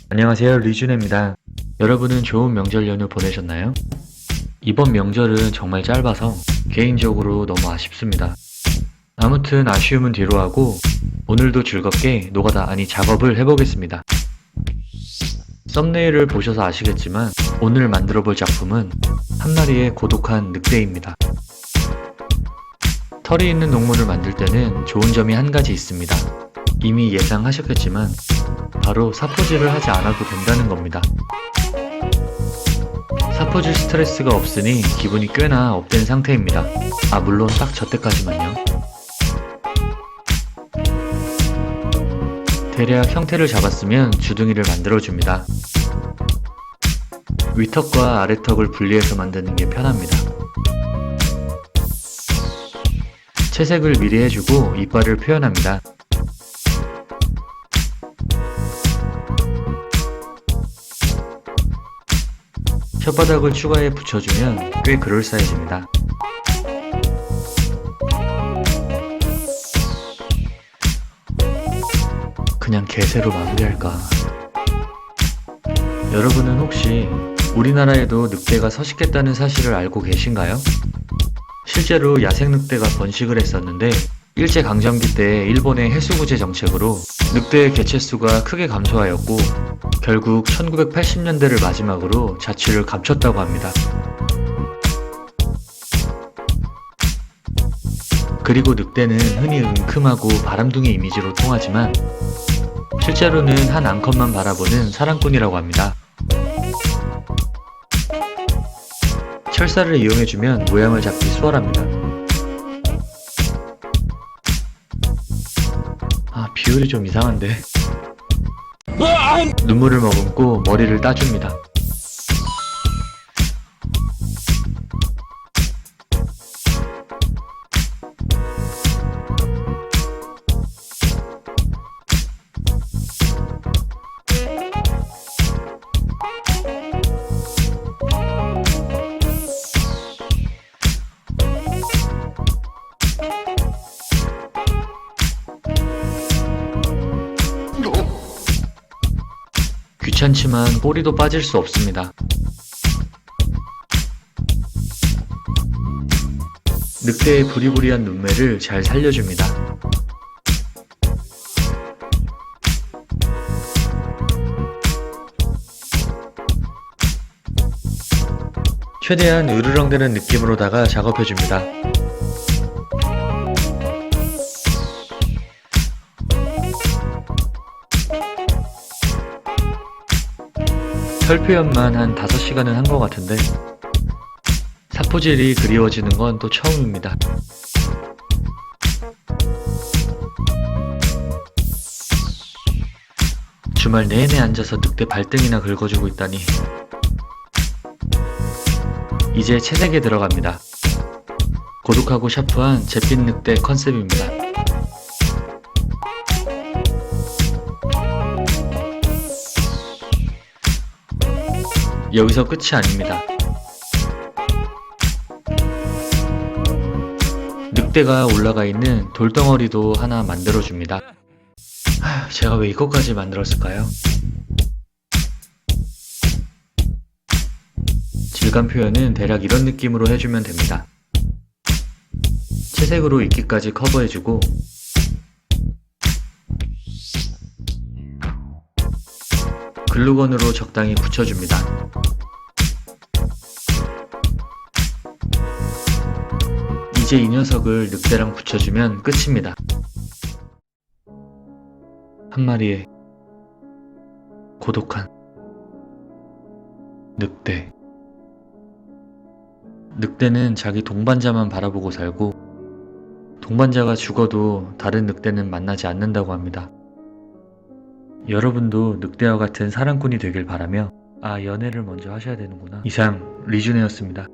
안녕하세요, 리준혜입니다. 여러분은 좋은 명절 연휴 보내셨나요? 이번 명절은 정말 짧아서 개인적으로 너무 아쉽습니다. 아무튼 아쉬움은 뒤로 하고 오늘도 즐겁게 노가다 아니 작업을 해보겠습니다. 썸네일을 보셔서 아시겠지만 오늘 만들어 볼 작품은 한 마리의 고독한 늑대입니다. 털이 있는 동물을 만들 때는 좋은 점이 한 가지 있습니다. 이미 예상하셨겠지만 바로 사포질을 하지 않아도 된다는 겁니다. 사포질 스트레스가 없으니 기분이 꽤나 업된 상태입니다. 물론 딱 저때까지만요. 대략 형태를 잡았으면 주둥이를 만들어줍니다. 위턱과 아래턱을 분리해서 만드는 게 편합니다. 채색을 미리 해주고 이빨을 표현합니다. 혓바닥을 추가해 붙여주면 꽤 그럴싸해집니다. 그냥 개새로 마무리할까. 여러분은 혹시 우리나라에도 늑대가 서식했다는 사실을 알고 계신가요? 실제로 야생 늑대가 번식을 했었는데 일제강점기 때 일본의 해수구제 정책으로 늑대의 개체수가 크게 감소하였고 결국 1980년대를 마지막으로 자취를 감췄다고 합니다. 그리고 늑대는 흔히 은큼하고 바람둥이 이미지로 통하지만 실제로는 한 암컷만 바라보는 사랑꾼이라고 합니다. 철사를 이용해주면 모양을 잡기 수월합니다. 비율이 좀 이상한데. 눈물을 머금고 머리를 따줍니다. 귀찮지만 꼬리도 빠질 수 없습니다. 늑대의 부리부리한 눈매를 잘 살려줍니다. 최대한 으르렁대는 느낌으로다가 작업해줍니다. 털 표현만 한 5시간은 한 것 같은데 사포질이 그리워지는 건 또 처음입니다. 주말 내내 앉아서 늑대 발등이나 긁어주고 있다니. 이제 채색에 들어갑니다. 고독하고 샤프한 잿빛 늑대 컨셉입니다. 여기서 끝이 아닙니다. 늑대가 올라가 있는 돌덩어리도 하나 만들어줍니다. 제가 왜 이것까지 만들었을까요? 질감 표현은 대략 이런 느낌으로 해주면 됩니다. 채색으로 이끼까지 커버해주고 글루건으로 적당히 붙여줍니다. 이제 이 녀석을 늑대랑 붙여주면 끝입니다. 한 마리의 고독한 늑대. 늑대는 자기 동반자만 바라보고 살고 동반자가 죽어도 다른 늑대는 만나지 않는다고 합니다. 여러분도 늑대와 같은 사랑꾼이 되길 바라며 연애를 먼저 하셔야 되는구나. 이상 리준혜였습니다.